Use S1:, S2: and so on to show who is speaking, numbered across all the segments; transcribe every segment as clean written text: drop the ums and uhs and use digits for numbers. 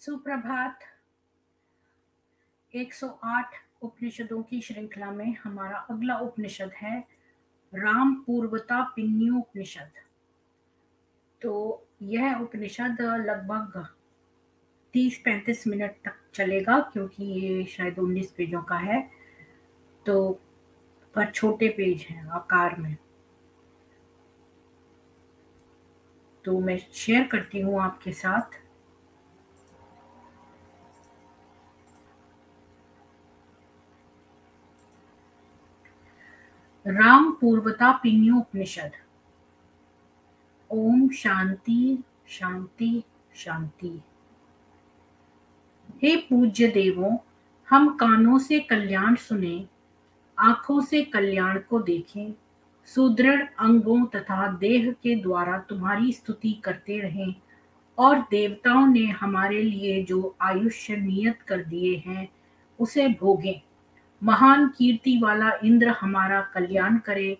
S1: सुप्रभात। 108 उपनिषदों की श्रृंखला में हमारा अगला उपनिषद है राम पूर्वता पिन्योपनिषद। तो यह उपनिषद लगभग 30-35 मिनट तक चलेगा, क्योंकि ये शायद 19 पेजों का है, तो पर छोटे पेज हैं आकार में। तो मैं शेयर करती हूँ आपके साथ। राम पूर्वता पिन्योपनिषद। ओम शांति शांति शांति। हे पूज्य देवों, हम कानों से कल्याण सुने, आंखों से कल्याण को देखें, सुदृढ़ अंगों तथा देह के द्वारा तुम्हारी स्तुति करते रहें, और देवताओं ने हमारे लिए जो आयुष्य नियत कर दिए हैं उसे भोगें। महान कीर्ति वाला इंद्र हमारा कल्याण करे।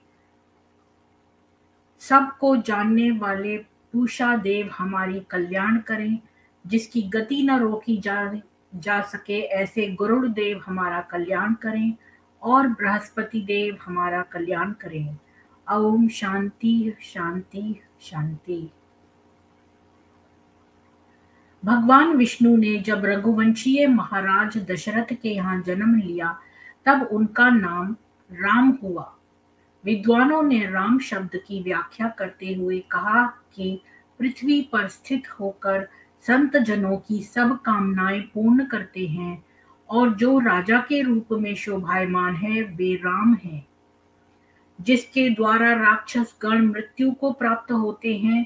S1: सबको जानने वाले पूषा देव हमारी कल्याण करें। जिसकी गति न रोकी जा सके ऐसे गरुड़ देव हमारा कल्याण करें, और बृहस्पति देव हमारा कल्याण करें। ओम शांति शांति शांति। भगवान विष्णु ने जब रघुवंशीय महाराज दशरथ के यहाँ जन्म लिया, तब उनका नाम राम हुआ। विद्वानों ने राम शब्द की व्याख्या करते हुए कहा कि पृथ्वी पर स्थित होकर संत जनों की सब कामनाएं पूर्ण करते हैं, और जो राजा के रूप में शोभायमान है वे राम हैं। जिसके द्वारा राक्षस गण मृत्यु को प्राप्त होते हैं,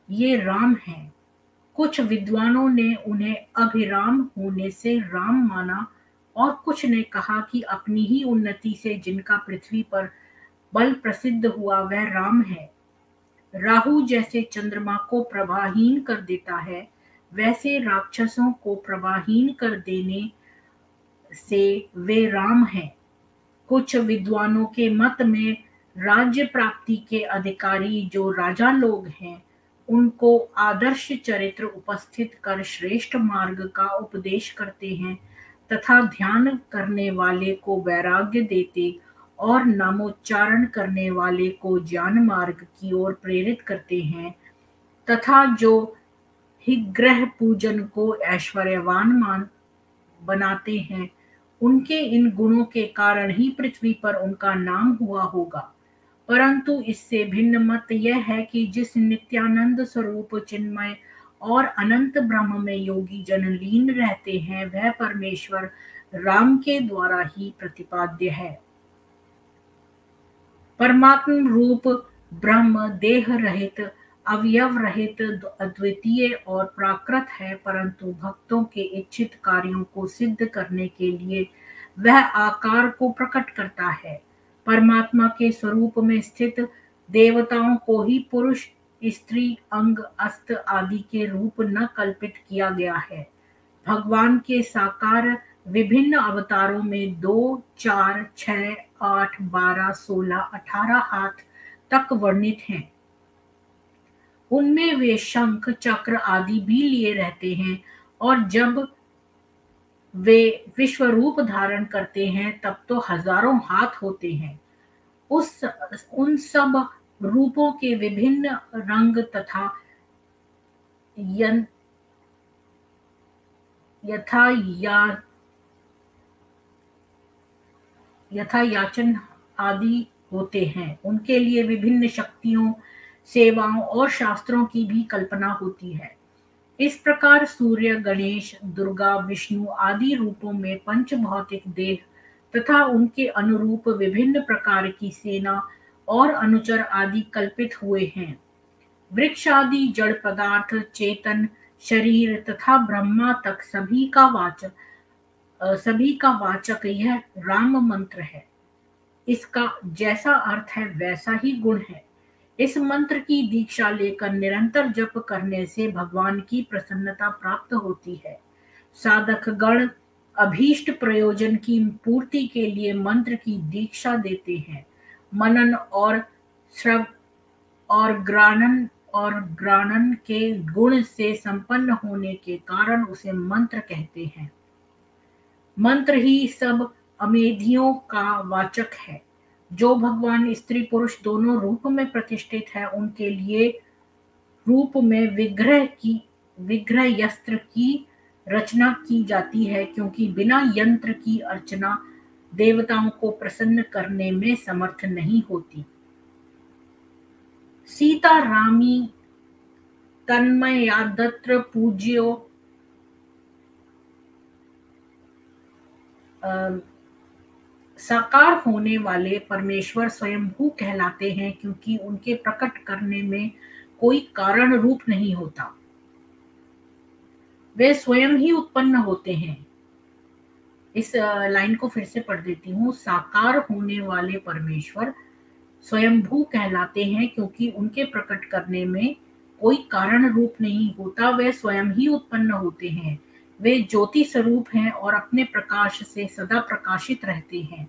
S1: ये राम हैं। कुछ विद्वानों ने उन्हें अभिराम होने से राम माना, और कुछ ने कहा कि अपनी ही उन्नति से जिनका पृथ्वी पर बल प्रसिद्ध हुआ वह राम है। राहु जैसे चंद्रमा को प्रभाहीन कर देता है, वैसे राक्षसों को प्रभाहीन कर देने से वे राम हैं। कुछ विद्वानों के मत में राज्य प्राप्ति के अधिकारी जो राजा लोग हैं, उनको आदर्श चरित्र उपस्थित कर श्रेष्ठ मार्ग का उपदेश करते हैं, तथा ध्यान करने वाले को वैराग्य देते और नामोच्चारण करने वाले को ज्ञान मार्ग की ओर प्रेरित करते हैं, तथा जो हिग्रह पूजन को ऐश्वर्यवान बनाते हैं, उनके इन गुणों के कारण ही पृथ्वी पर उनका नाम हुआ होगा। परंतु इससे भिन्न मत यह है कि जिस नित्यानंद स्वरूप चिन्मय और अनंत ब्रह्म में योगी जन लीन रहते हैं, वह परमेश्वर राम के द्वारा ही प्रतिपाद्य है। परमात्म रूप ब्रह्म देह रहित, अवयव रहित, अद्वितीय और प्राकृत है, परंतु भक्तों के इच्छित कार्यों को सिद्ध करने के लिए वह आकार को प्रकट करता है। परमात्मा के स्वरूप में स्थित देवताओं को ही पुरुष, स्त्री, अंग, अस्त आदि के रूप न कल्पित किया गया है। भगवान के साकार विभिन्न अवतारों में 2, 4, 6, 8, 12, 16, 18 हाथ तक वर्णित हैं। उनमें वे शंख, चक्र आदि भी लिए रहते हैं, और जब वे विश्व रूप धारण करते हैं तब तो हजारों हाथ होते हैं। उन सब रूपों के विभिन्न रंग तथा यथा याचन आदि होते हैं। उनके लिए विभिन्न शक्तियों, सेवाओं और शास्त्रों की भी कल्पना होती है। इस प्रकार सूर्य, गणेश, दुर्गा, विष्णु आदि रूपों में पंच भौतिक देह तथा उनके अनुरूप विभिन्न प्रकार की सेना और अनुचर आदि कल्पित हुए हैं। वृक्ष आदि जड़ पदार्थ, चेतन शरीर तथा ब्रह्मा तक सभी का वाचक यह राम मंत्र है। इसका जैसा अर्थ है वैसा ही गुण है। इस मंत्र की दीक्षा लेकर निरंतर जप करने से भगवान की प्रसन्नता प्राप्त होती है। साधक गण अभीष्ट प्रयोजन की पूर्ति के लिए मंत्र की दीक्षा देते हैं। मनन और श्रव और ग्राणन और ग्राणन के गुण से संपन्न होने के कारण उसे मंत्र कहते हैं। मंत्र ही सब अमेधियों का वाचक है। जो भगवान स्त्री पुरुष दोनों रूप में प्रतिष्ठित है, उनके लिए रूप में विग्रह यस्त्र की रचना की जाती है, क्योंकि बिना यंत्र की अर्चना देवताओं को प्रसन्न करने में समर्थ नहीं होती। सीता रामी तन्मयादत्र पूज्यो साकार होने वाले परमेश्वर स्वयंभू कहलाते हैं, क्योंकि उनके प्रकट करने में कोई कारण रूप नहीं होता, वे स्वयं ही उत्पन्न होते हैं। इस लाइन को फिर से पढ़ देती हूँ। साकार होने वाले परमेश्वर स्वयंभू कहलाते हैं, क्योंकि उनके प्रकट करने में कोई कारण रूप नहीं होता, वे स्वयं ही उत्पन्न होते हैं। वे ज्योति स्वरूप हैं और अपने प्रकाश से सदा प्रकाशित रहते हैं।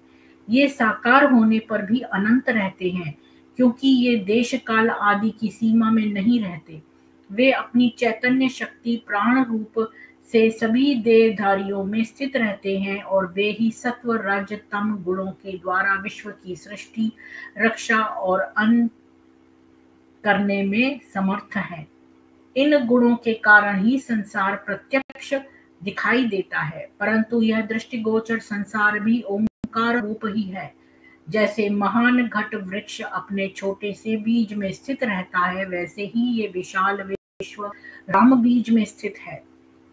S1: ये साकार होने पर भी अनंत रहते हैं, क्योंकि ये देश काल आदि की सीमा में नहीं रहते। वे अपनी चैतन्य शक्ति प्राण रूप से सभी देहधारियों में स्थित रहते हैं, और वे ही सत्व रज तम गुणों के द्वारा विश्व की सृष्टि, रक्षा और अन्न करने में समर्थ है। इन गुणों के कारण ही संसार प्रत्यक्ष दिखाई देता है, परंतु यह दृष्टिगोचर संसार भी ओंकार रूप ही है। जैसे महान घट वृक्ष अपने छोटे से बीज में स्थित रहता है, वैसे ही ये विशाल विश्व राम बीज में स्थित है।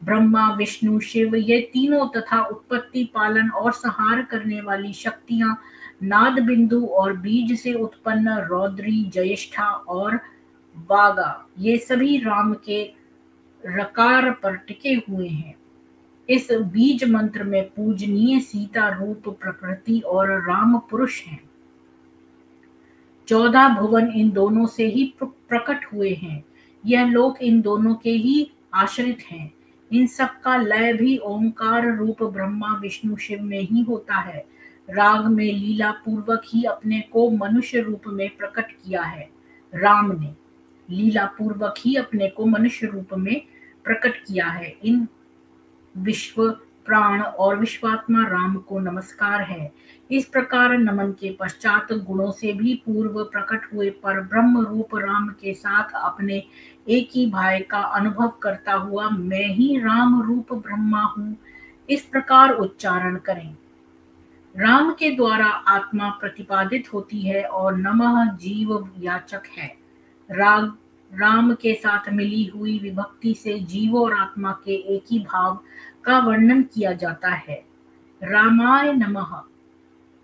S1: ब्रह्मा विष्णु शिव ये तीनों तथा उत्पत्ति पालन और संहार करने वाली शक्तियां नाद बिंदु और बीज से उत्पन्न रौद्री ज्येष्ठा और वागा ये सभी राम के रकार पर टिके हुए हैं। इस बीज मंत्र में पूजनीय सीता रूप प्रकृति और राम पुरुष हैं। 14 भुवन इन दोनों से ही प्रकट हुए हैं। यह लोक इन दोनों के ही आश्रित हैं। इन सब का लय भी ओंकार रूप ब्रह्मा विष्णु शिव में ही होता है। राग में लीला पूर्वक ही अपने को मनुष्य रूप में प्रकट किया है। राम ने लीला पूर्वक ही अपने को मनुष्य रूप में प्रकट किया है। इन विश्व प्राण और विश्वात्मा राम को नमस्कार है। इस प्रकार नमन के पश्चात गुणों से भी पूर्व प्रकट हुए पर ब्रह्म रूप राम के साथ अपने एक ही भाई का अनुभव करता हुआ मैं ही राम रूप ब्रह्मा हूँ, इस प्रकार उच्चारण करें। राम के द्वारा आत्मा प्रतिपादित होती है और नमः जीव याचक है। राम के साथ मिली हुई विभक्ति से जीव और आत्मा के एक ही भाव का वर्णन किया जाता है। रामाय नमः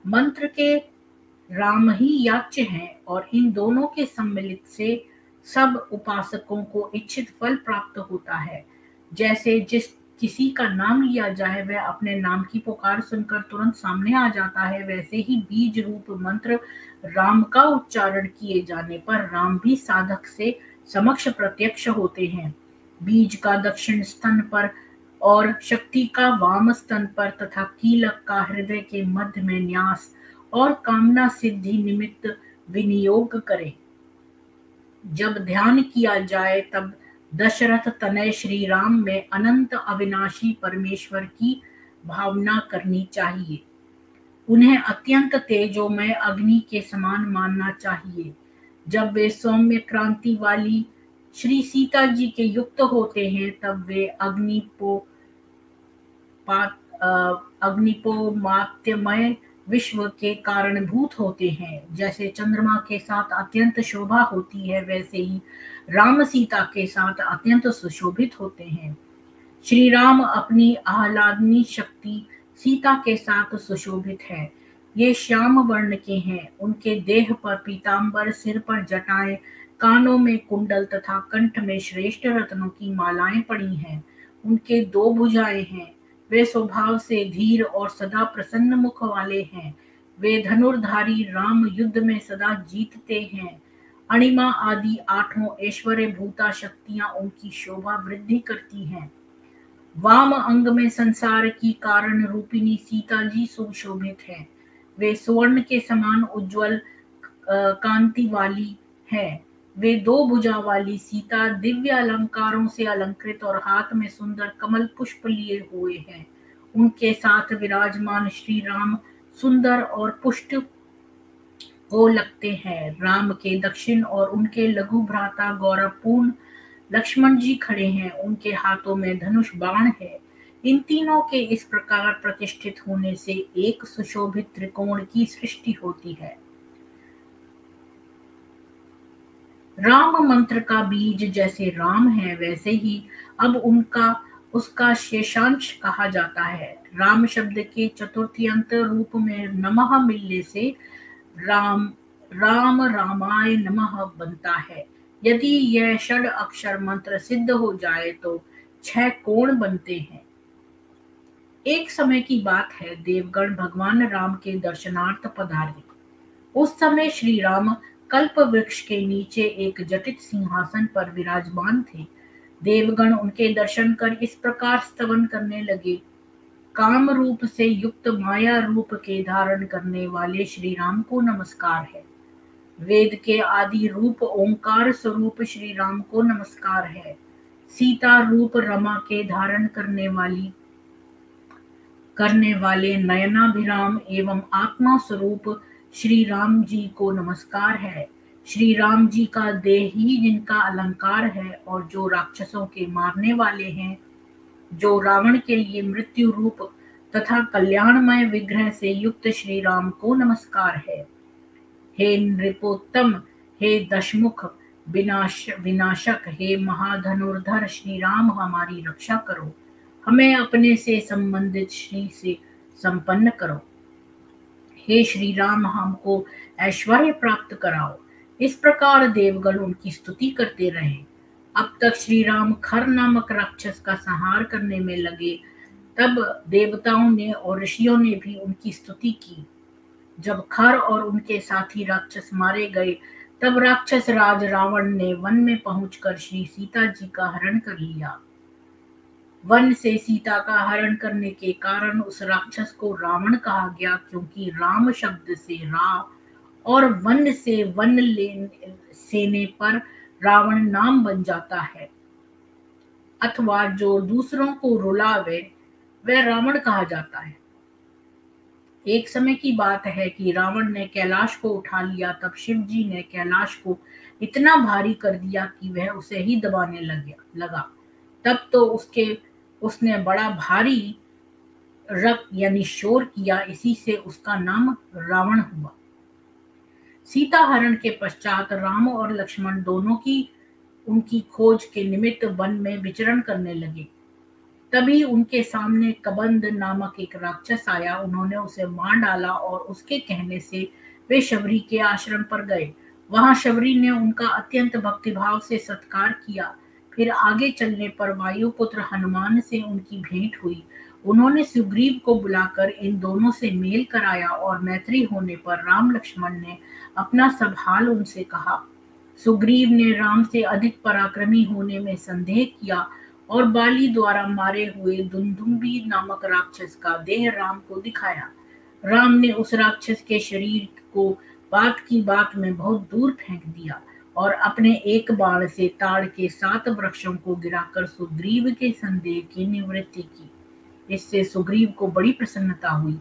S1: मंत्र के राम ही याच्य हैं, और इन दोनों के सम्मिलित से सब उपासकों को इच्छित फल प्राप्त होता है। जैसे जिस किसी का नाम लिया जाए वह अपने नाम की पुकार सुनकर तुरंत सामने आ जाता है, वैसे ही बीज रूप मंत्र राम का उच्चारण किए जाने पर राम भी साधक से समक्ष प्रत्यक्ष होते हैं। बीज का दक्षिण स्तन पर और शक्ति का वाम स्तन पर तथा कीलक का हृदय के मध्य में न्यास और कामना सिद्धि निमित्त विनियोग करें। जब ध्यान किया जाए तब दशरथ तनय श्री राम में अनंत अविनाशी परमेश्वर की भावना करनी चाहिए। उन्हें अत्यंत तेजोमय अग्नि के समान मानना चाहिए। जब वे सौम्य क्रांति वाली श्री सीता जी के युक्त होते हैं तब वे अग्निपोमात्यमय विश्व के कारणभूत होते हैं। जैसे चंद्रमा के साथ अत्यंत शोभा होती है, वैसे ही राम सीता के साथ अत्यंत सुशोभित होते हैं। श्री राम अपनी आह्लादनी शक्ति सीता के साथ सुशोभित है। ये श्याम वर्ण के हैं। उनके देह पर पीतांबर, सिर पर जटाएं, कानों में कुंडल तथा कंठ में श्रेष्ठ रत्नों की मालाएं पड़ी हैं। उनके 2 भुजाएं हैं। वे स्वभाव से धीर और सदा प्रसन्न मुख वाले हैं। वे धनुर्धारी राम युद्ध में सदा जीतते हैं। अणिमा आदि 8 ऐश्वर्य भूता शक्तियां उनकी शोभा वृद्धि करती हैं। वाम अंग में संसार की कारण रूपिणी सीता जी सुशोभित है। वे स्वर्ण के समान उज्जवल कांति वाली है। वे दो भुजा वाली सीता दिव्य अलंकारों से अलंकृत और हाथ में सुंदर कमल पुष्प लिए हुए हैं। उनके साथ विराजमान श्री राम सुंदर और पुष्ट को लगते हैं। राम के दक्षिण और उनके लघु भ्राता गौरवपूर्ण लक्ष्मण जी खड़े हैं, उनके हाथों में धनुष बाण है। इन तीनों के इस प्रकार प्रतिष्ठित होने से एक सुशोभित त्रिकोण की सृष्टि होती है। राम मंत्र का बीज जैसे राम है, वैसे ही अब उसका शेषांश कहा जाता है। राम शब्द के चतुर्थी रूप में नमः मिलने से राम राम रामाय नमः बनता है। यदि यह षड अक्षर मंत्र सिद्ध हो जाए तो 6 कोण बनते हैं। एक समय की बात है, देवगण भगवान राम के दर्शनार्थ पधारे। उस समय श्री राम कल्प वृक्ष के नीचे एक जटित सिंहासन पर विराजमान थे। देवगण उनके दर्शन कर इस प्रकार स्तवन करने लगे। काम रूप से युक्त माया रूप के धारण करने वाले श्री राम को नमस्कार है। वेद के आदि रूप ओंकार स्वरूप श्री राम को नमस्कार है। सीता रूप रमा के धारण करने वाले नयनाभिराम एवं आत्मा स्वरूप श्री राम जी को नमस्कार है। श्री राम जी का देह ही जिनका अलंकार है और जो राक्षसों के मारने वाले हैं, जो रावण के लिए मृत्यु रूप तथा कल्याणमय विग्रह से युक्त श्री राम को नमस्कार है। हे नृपोत्तम, हे दशमुख विनाशक, हे महाधनुर्धर श्री राम हमारी रक्षा करो। हमें अपने से संबंधित श्री से संपन्न करो। हे श्री राम हमको ऐश्वर्य प्राप्त कराओ। इस प्रकार देवगण उनकी स्तुति करते रहे। अब तक श्री राम खर नामक राक्षस का संहार करने में लगे। तब देवताओं ने और ऋषियों ने भी उनकी स्तुति की। जब खर और उनके साथी राक्षस मारे गए, तब राक्षस राज रावण ने वन में पहुंचकर श्री सीता जी का हरण कर लिया। वन से सीता का हरण करने के कारण उस राक्षस को रावण कहा गया, क्योंकि राम शब्द से रा और वन से वन सेने पर रावण नाम बन जाता है, अथवा जो दूसरों को रुलावे वह रावण कहा जाता है। एक समय की बात है कि रावण ने कैलाश को उठा लिया। तब शिव जी ने कैलाश को इतना भारी कर दिया कि वह उसे ही दबाने लगा। तब तो उसने बड़ा भारी रक यानी शोर किया, इसी से उसका नाम रावण हुआ। सीता हरण के पश्चात राम और लक्ष्मण दोनों उनकी खोज के निमित्त वन में विचरण करने लगे। तभी उनके सामने कबंध नामक एक राक्षस आया। उन्होंने उसे मार डाला और उसके कहने से वे शबरी के आश्रम पर गए। वहां शबरी ने उनका अत्यंत भक्तिभाव से सत्कार किया। फिर आगे चलने पर वायुपुत्र हनुमान से उनकी भेंट हुई। उन्होंने सुग्रीव को बुलाकर इन दोनों से मेल कराया और मैत्री होने पर राम लक्ष्मण ने अपना सब हाल उनसे कहा। सुग्रीव ने राम से अधिक पराक्रमी होने में संदेह किया और बाली द्वारा मारे हुए दुंदुभी नामक राक्षस का देह राम को दिखाया। राम ने उस राक्षस के शरीर को बात की बात में बहुत दूर फेंक दिया और अपने एक बाण से ताड़ के 7 वृक्षों को गिराकर सुग्रीव के संदेह की निवृत्ति की। इससे सुग्रीव को बड़ी प्रसन्नता हुई।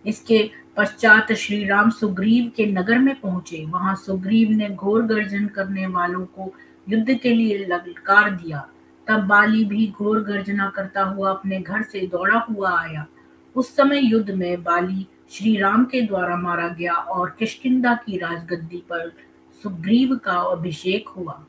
S1: इसके पश्चात श्री राम सुग्रीव के नगर में पहुंचे। वहां सुग्रीव ने घोर गर्जन करने वालों को युद्ध के लिए ललकार दिया। तब बाली भी घोर गर्जना करता हुआ अपने घर से दौड़ा हुआ आया। उस समय युद्ध में बाली श्री राम के द्वारा मारा गया और किष्किंधा की राजगद्दी पर सुग्रीव का अभिषेक हुआ।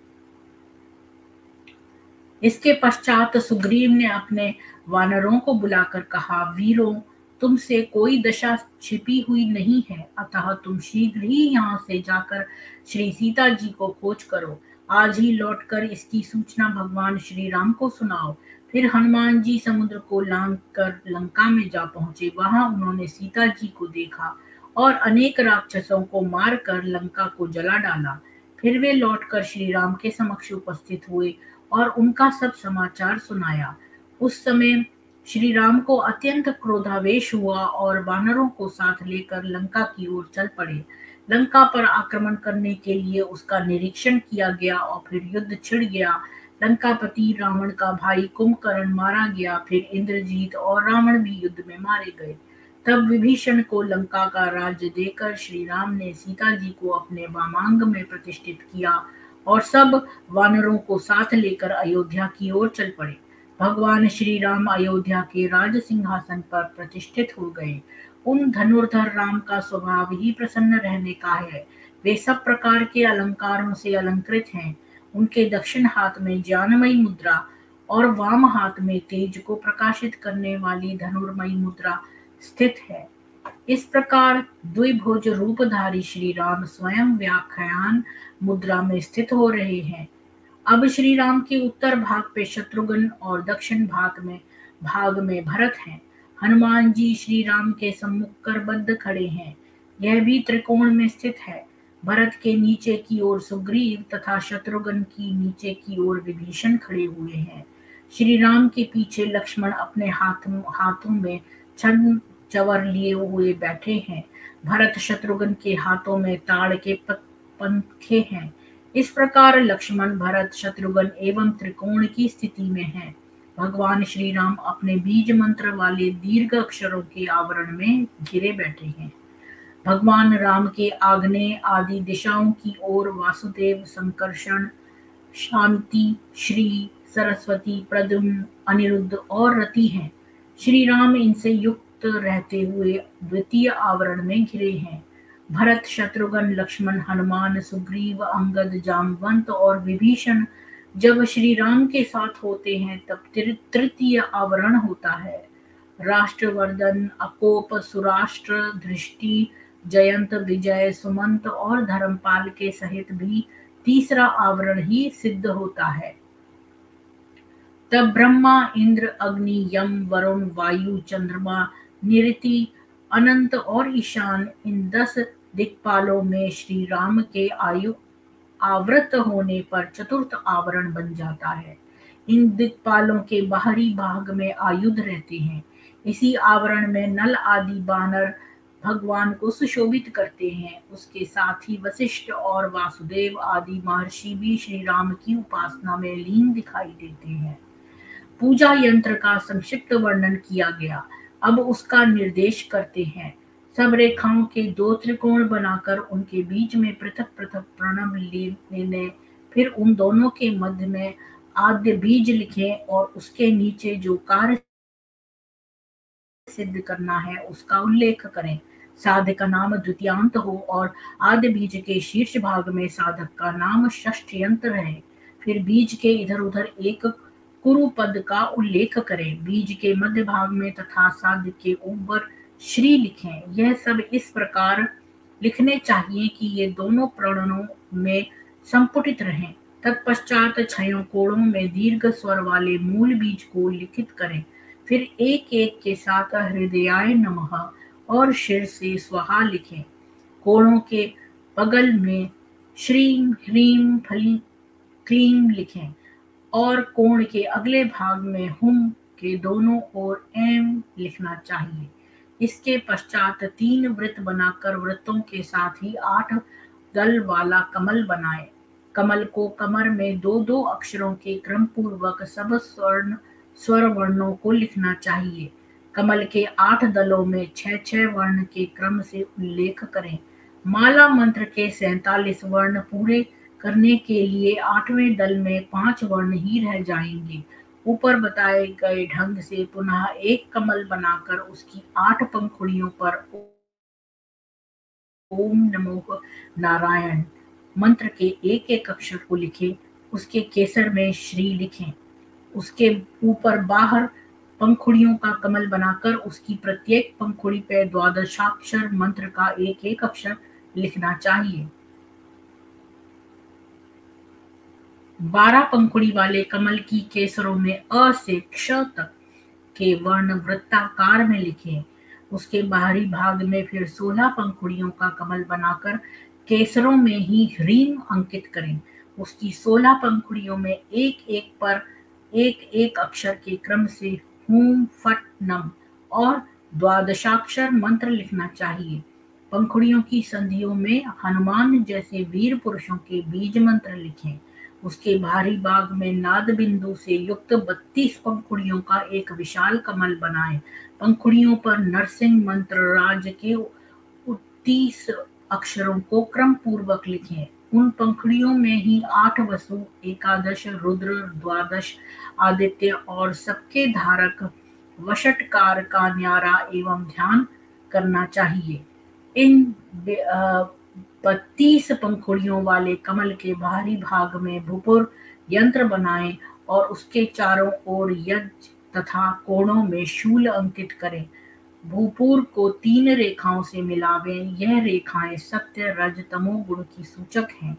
S1: इसके पश्चात सुग्रीव ने अपने वानरों को बुलाकर कहा, वीरों, तुमसे कोई दशा छिपी हुई नहीं है, अतः तुम शीघ्र ही यहाँ से जाकर श्री सीता जी को खोज करो। आज ही लौटकर इसकी सूचना भगवान श्री राम को सुनाओ। फिर हनुमान जी समुद्र को लांघ कर लंका में जा पहुंचे। वहां उन्होंने सीता जी को देखा और अनेक राक्षसों को मारकर लंका को जला डाला। फिर वे लौटकर श्री राम के समक्ष उपस्थित हुए और उनका सब समाचार सुनाया। उस समय श्री राम को अत्यंत क्रोधावेश हुआ और वानरों को साथ लेकर लंका की ओर चल पड़े। लंका पर आक्रमण करने के लिए उसका निरीक्षण किया गया और फिर युद्ध छिड़ गया। लंकापति रावण का भाई कुंभकर्ण मारा गया, फिर इंद्रजीत और रावण भी युद्ध में मारे गए। तब विभीषण को लंका का राज्य देकर श्री राम ने सीता जी को अपने वामांग में प्रतिष्ठित किया और सब वानरों को साथ लेकर अयोध्या की ओर चल पड़े। भगवान श्री राम अयोध्या के राज सिंहासन पर प्रतिष्ठित हो गए। उन धनुर्धर राम का स्वभाव ही प्रसन्न रहने का है। वे सब प्रकार के अलंकारों से अलंकृत हैं। उनके दक्षिण हाथ में ज्ञानमयी मुद्रा और वाम हाथ में तेज को प्रकाशित करने वाली धनुर्मयी मुद्रा स्थित है। इस प्रकार द्विभुज रूपधारी श्री राम स्वयं व्याख्यान मुद्रा में स्थित हो रहे हैं। अब श्री राम के उत्तर भाग पे शत्रुघ्न और दक्षिण भाग में भरत हैं। हनुमान जी श्री राम के सम्मुख करबद्ध खड़े हैं। यह भी त्रिकोण में स्थित है। भरत के नीचे की ओर सुग्रीव तथा शत्रुघ्न की नीचे की ओर विभीषण खड़े हुए हैं। श्री राम के पीछे लक्ष्मण अपने हाथों में छन्न चवर लिए हुए बैठे हैं। भरत शत्रुघ्न के हाथों में ताड़ के पंखे हैं। इस प्रकार लक्ष्मण, भरत, शत्रुघ्न एवं त्रिकोण की स्थिति में हैं। भगवान श्री राम अपने बीज मंत्र वाले दीर्घ अक्षरों के आवरण में घिरे बैठे हैं। भगवान राम के आग्नेय आदि दिशाओं की ओर वासुदेव, संकर्षण, शांति, श्री, सरस्वती, प्रद्युम्न, अनिरुद्ध और रति हैं। श्री राम इनसे युक्त रहते हुए द्वितीय आवरण में घिरे हैं। भरत, शत्रुघ्न, लक्ष्मण, हनुमान, सुग्रीव, अंगद, जामवंत और विभीषण जब श्री राम के साथ होते हैं तब तृतीय आवरण होता है। राष्ट्रवर्धन, अकोप, सुराष्ट्र, धृष्टि, जयंत, विजय, सुमंत और धर्मपाल के सहित भी तीसरा आवरण ही सिद्ध होता है। तब ब्रह्मा, इंद्र, अग्नि, यम, वरुण, वायु, चंद्रमा, निरति, अनंत और ईशान, इन 10 दिक्पालों में श्री राम के आवृत होने पर चतुर्थ आवरण बन जाता है। इन दिक्पालों के बाहरी भाग में आयुध रहते हैं। इसी आवरण में नल आदि बानर भगवान को सुशोभित करते हैं। उसके साथ ही वशिष्ठ और वासुदेव आदि महर्षि भी श्री राम की उपासना में लीन दिखाई देते हैं। पूजा यंत्र का संक्षिप्त वर्णन किया गया। अब उसका निर्देश करते हैं। सब रेखाओं के 2 त्रिकोण बनाकर उनके बीच में पृथक पृथक प्रणव लेने, फिर उन दोनों के मध्य में आद्य बीज लिखें और उसके नीचे जो कार्य सिद्ध करना है उसका उल्लेख करें। साधक का नाम द्वितीयांत हो और आद्य बीज के शीर्ष भाग में साधक का नाम षष्ठ्यंत रहे। फिर बीज के इधर उधर एक कुरु पद का उल्लेख करें। बीज के मध्य भाग में तथा साध्य के ऊपर श्री लिखें। यह सब इस प्रकार लिखने चाहिए कि ये दोनों प्रणों में संपुटित रहें। तत्पश्चात 6 कोणों में दीर्घ स्वर वाले मूल बीज को लिखित करें। फिर एक एक के साथ हृदयाय नमः और शिर से स्वाहा लिखें। कोणों के बगल में श्रीं ह्रीं फलीं क्लीं लिखें और कोण के अगले भाग में हुम के दोनों ओर एम लिखना चाहिए। इसके पश्चात 3 वृत्त बनाकर वृत्तों के साथ ही 8 दल वाला कमल बनाएं। कमल को कमर में 2-2 अक्षरों के क्रम पूर्वक सब स्वर वर्णों को लिखना चाहिए। कमल के 8 दलों में 6-6 वर्ण के क्रम से उल्लेख करें। माला मंत्र के 47 वर्ण पूरे करने के लिए 8वें दल में 5 वर्ण ही रह जाएंगे। ऊपर बताए गए ढंग से पुनः एक कमल बनाकर उसकी 8 पंखुड़ियों पर ओम नमो नारायण मंत्र के एक एक अक्षर को लिखें। उसके केसर में श्री लिखें। उसके ऊपर बाहर पंखुड़ियों का कमल बनाकर उसकी प्रत्येक पंखुड़ी पर द्वादशाक्षर मंत्र का एक एक अक्षर लिखना चाहिए। 12 पंखुड़ी वाले कमल की केसरों में अ से क्ष तक के वर्ण वृत्ताकार में लिखें। उसके बाहरी भाग में फिर 16 पंखुड़ियों का कमल बनाकर केसरों में ही ह्रीम अंकित करें। उसकी 16 पंखुड़ियों में एक एक पर एक एक अक्षर के क्रम से हूं फट नम और द्वादशाक्षर मंत्र लिखना चाहिए। पंखुड़ियों की संधियों में हनुमान जैसे वीर पुरुषों के बीज मंत्र लिखें। उसके बाहरी भाग में नाद बिंदु से युक्त 32 पंखुड़ियों का एक विशाल कमल बनाएं। पंखुड़ियों पर नरसिंह मंत्र राज के 30 अक्षरों को क्रम पूर्वक लिखें। उन पंखुड़ियों में ही 8 वसु, एकादश रुद्र, द्वादश आदित्य और सबके धारक वषटकार का न्यारा एवं ध्यान करना चाहिए। इन 32 पंखुड़ियों वाले कमल के बाहरी भाग में भूपुर यंत्र बनाएं और उसके चारों ओर यज्ञ तथा कोणों में शूल अंकित करें। भूपुर को 3 रेखाओं से मिलावें। यह रेखाएं सत्य, रज, तमो गुण की सूचक हैं।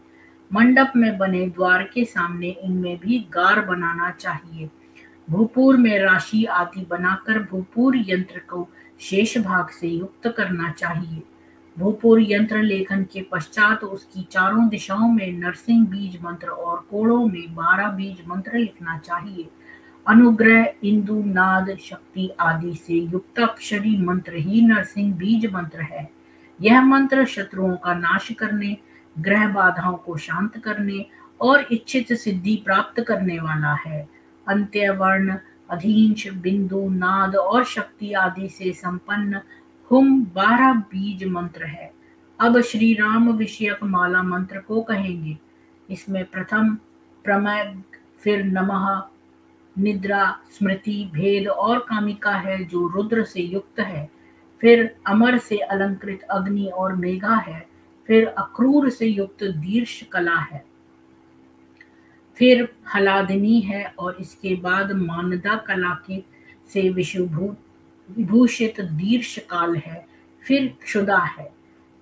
S1: मंडप में बने द्वार के सामने इनमें भी गार बनाना चाहिए। भूपुर में राशि आदि बनाकर भूपुर यंत्र को शेष भाग से युक्त करना चाहिए। भूपुर यंत्र लेखन के पश्चात उसकी चारों दिशाओं में नरसिंह बीज मंत्र और कोणों में 12 बीज मंत्र लिखना चाहिए। अनुग्रह, इंदु, नाद, शक्ति आदि से युक्ताक्षरी मंत्र ही नरसिंह बीज मंत्र है। यह मंत्र शत्रुओं का नाश करने, ग्रह बाधाओं को शांत करने और इच्छित सिद्धि प्राप्त करने वाला है। अंत्य, वर्ण, अधींश, बिंदु, नाद और शक्ति आदि से संपन्न हुम 12 बीज मंत्र है। अब श्री राम विषयक माला मंत्र को कहेंगे। इसमें प्रथम प्रमेय, फिर नमः, निद्रा, स्मृति, भेद और कामिका है जो रुद्र से युक्त है। फिर अमर से अलंकृत अग्नि और मेघा है। फिर अक्रूर से युक्त दीर्घ कला है। फिर हलादिनी है और इसके बाद मानदा कला के से विभूषित दीर्घ काल है। फिर क्षुदा है।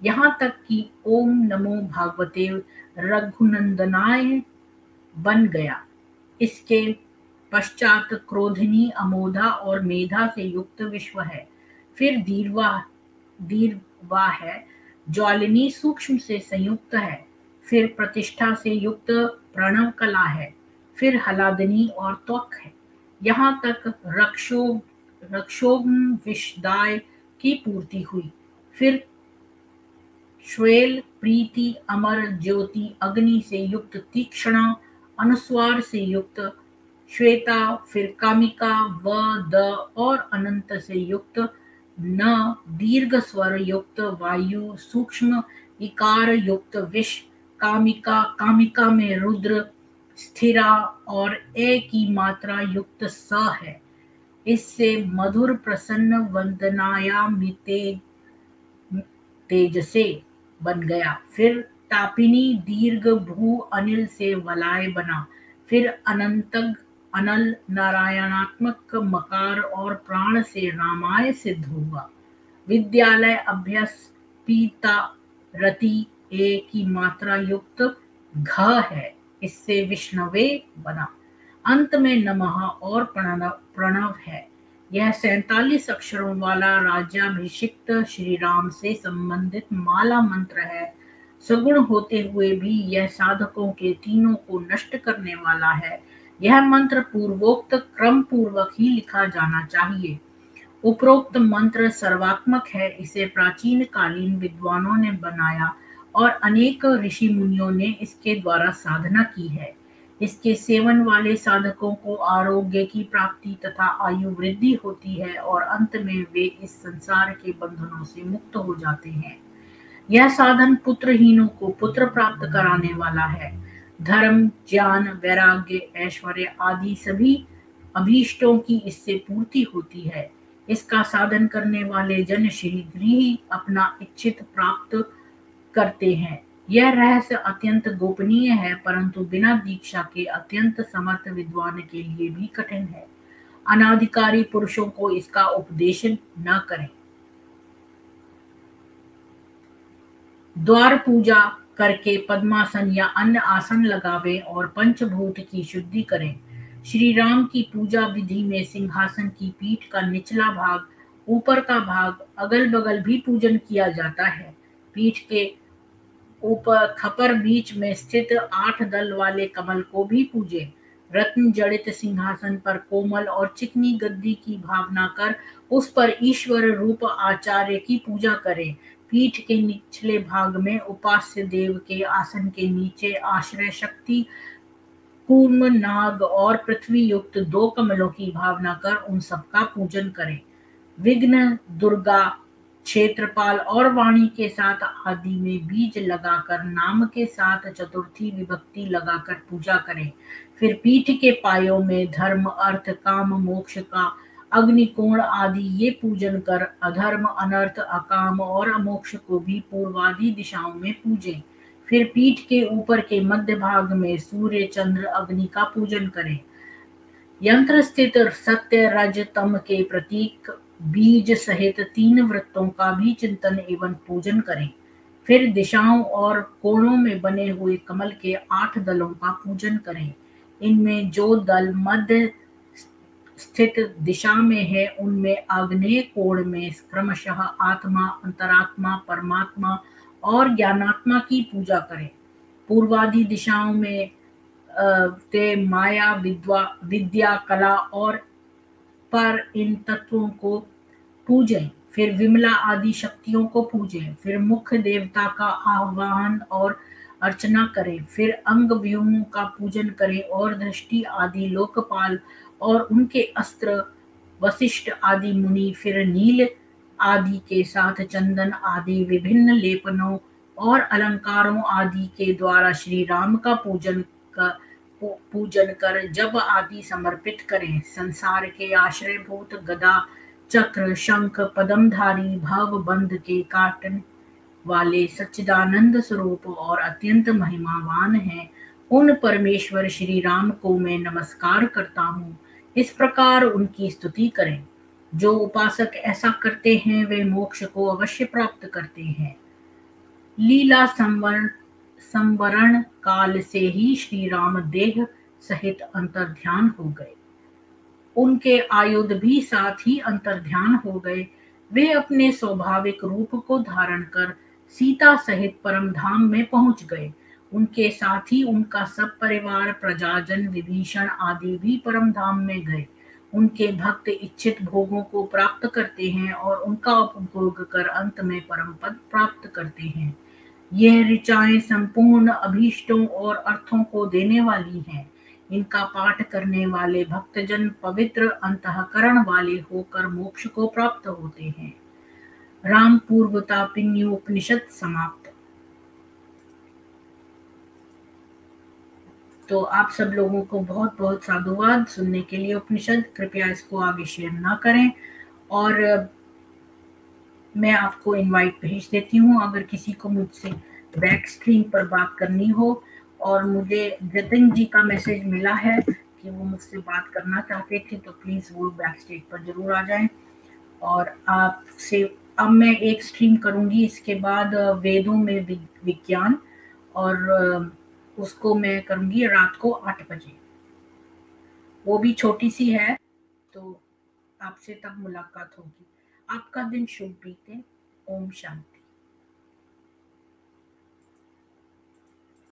S1: यहाँ तक कि ओम नमो भागवते रघुनंदनाय बन गया। इसके पश्चात क्रोधिनी, अमोधा और मेधा से युक्त विश्व है। फिर दीर्वा है। ज्वालिनी सूक्ष्म से संयुक्त है। फिर प्रतिष्ठा से युक्त प्रणव कला है। फिर हलादिनी और त्वक है। यहाँ तक रक्षोग्न विषदाय की पूर्ति हुई। फिर श्वेल, प्रीति, अमर, ज्योति, अग्नि से युक्त तीक्ष्णा, अनुस्वार से युक्त श्वेता, फिर कामिका, व, द और अनंत से युक्त न, दीर्घ स्वर युक्त वायु, सूक्ष्म इकार युक्त विष, कामिका, कामिका में रुद्र, स्थिरा और ए की मात्रा युक्त स है। इससे मधुर, प्रसन्न, वंदनायामिते तेजसे बन गया। फिर तापिनी, दीर्घ, भू, अनिल से वलाय बना। फिर अनंतग, अनल, नारायणात्मक, मकार और प्राण से रामाय सिद्ध हुआ। विद्यालय, अभ्यस, पीता, रति, ए की मात्रा युक्त घ है। इससे विष्णवे बना। अंत में नमः और प्रणव है। यह 47 अक्षरों वाला राज्याभिषिक्त श्री राम से संबंधित माला मंत्र है। सगुण होते हुए भी यह साधकों के तीनों को नष्ट करने वाला है। यह मंत्र पूर्वोक्त क्रम पूर्वक ही लिखा जाना चाहिए। उपरोक्त मंत्र सर्वात्मक है। इसे प्राचीन कालीन विद्वानों ने बनाया और अनेक ऋषि मुनियों ने इसके द्वारा साधना की है। इसके सेवन वाले साधकों को आरोग्य की प्राप्ति तथा आयु वृद्धि होती है और अंत में वे इस संसार के बंधनों से मुक्त हो जाते हैं। यह साधन पुत्रहीनों को पुत्र प्राप्त कराने वाला है। धर्म, ज्ञान, वैराग्य, ऐश्वर्य आदि सभी अभीष्टों की इससे पूर्ति होती है। इसका साधन करने वाले जन शीघ्र ही अपना इच्छित प्राप्त करते हैं। यह रहस्य अत्यंत गोपनीय है, परंतु बिना दीक्षा के अत्यंत समर्थ विद्वान के लिए भी कठिन है। अनाधिकारी पुरुषों को इसका उपदेश न करें। द्वार पूजा करके पद्मासन या अन्य आसन लगावें और पंचभूत की शुद्धि करें। श्री राम की पूजा विधि में सिंहासन की पीठ का निचला भाग, ऊपर का भाग, अगल बगल भी पूजन किया जाता है। पीठ के ऊपर खपर बीच में स्थित 8 दल वाले कमल को भी पूजें। रत्न जड़ित सिंहासन पर कोमल और चिकनी गद्दी की भावना कर उस पर ईश्वर रूप आचार्य की पूजा करें। पीठ के निचले भाग में उपास्य देव के आसन के नीचे आश्रय शक्ति, कूर्म, नाग और पृथ्वी युक्त 2 कमलों की भावना कर उन सबका पूजन करें। विघ्न, दुर्गा, क्षेत्रपाल और वाणी के साथ आदि में बीज लगाकर नाम के साथ चतुर्थी विभक्ति लगाकर पूजा करें। फिर पीठ के पायों में धर्म, अर्थ, काम, मोक्ष का अग्निकोण आदि ये पूजन कर अधर्म, अनर्थ, अकाम और अमोक्ष को भी पूर्वादि दिशाओं में पूजें। फिर पीठ के ऊपर के मध्य भाग में सूर्य, चंद्र, अग्नि का पूजन करें। यंत्र स्थित सत्य, रज, तम के प्रतीक बीज सहित 3 वृत्तों का भी चिंतन एवं पूजन करें। फिर दिशाओं और कोणों में बने हुए कमल के 8 दलों का पूजन करें। इनमें जो दल मध्य स्थित दिशा में है उनमें आग्नेय कोण में क्रमशः आत्मा, अंतरात्मा, परमात्मा और ज्ञानात्मा की पूजा करें। पूर्वादि दिशाओं में ते माया, विद्या, कला और पर इन तत्वों को पूजें। फिर विमला आदि शक्तियों को पूजें। फिर मुख्य देवता का आह्वान और अर्चना करें। फिर अंग व्यूहों का पूजन करें और दृष्टि आदि लोकपाल और उनके अस्त्र, वशिष्ठ आदि मुनि, फिर नील आदि के साथ चंदन आदि विभिन्न लेपनों और अलंकारों आदि के द्वारा श्री राम का पूजन कर जप आदि समर्पित करें। संसार के आश्रयभूत गदा, चक्र, शंख, पद्मधारी, भव बंध के काटन वाले सच्चिदानंद स्वरूप और अत्यंत महिमावान हैं, उन परमेश्वर श्री राम को मैं नमस्कार करता हूँ। इस प्रकार उनकी स्तुति करें। जो उपासक ऐसा करते हैं वे मोक्ष को अवश्य प्राप्त करते हैं। लीला संवरण काल से ही श्री राम देह सहित अंतर्ध्यान हो गए। उनके आयुध भी साथ ही अंतर्ध्यान हो गए। वे अपने स्वाभाविक रूप को धारण कर सीता सहित परम धाम में पहुंच गए। उनके साथ ही उनका सब परिवार, प्रजाजन, विभीषण आदि भी परम धाम में गए। उनके भक्त इच्छित भोगों को प्राप्त करते हैं और उनका उपभोग कर अंत में परम पद प्राप्त करते हैं। यह ऋचाएं संपूर्ण अभीष्टों और अर्थों को देने वाली हैं। इनका पाठ करने वाले भक्तजन पवित्र अंतःकरण वाले होकर मोक्ष को प्राप्त होते हैं। राम पूर्वतापिन्यु उपनिषद समाप्त। तो आप सब लोगों को बहुत बहुत साधुवाद सुनने के लिए उपनिषद। कृपया इसको आगे शेयर ना करें और मैं आपको इनवाइट भेज देती हूँ अगर किसी को मुझसे बैक स्ट्रीम पर बात करनी हो। और मुझे जतिन जी का मैसेज मिला है कि वो मुझसे बात करना चाहते थे, तो प्लीज़ वो बैक स्टेज पर जरूर आ जाएं। और आपसे अब मैं एक स्ट्रीम करूँगी, इसके बाद वेदों में विज्ञान, और उसको मैं करूँगी रात को 8 बजे। वो भी छोटी सी है, तो आपसे तब मुलाकात होगी। आपका दिन शुभ बीते। ओम शांति।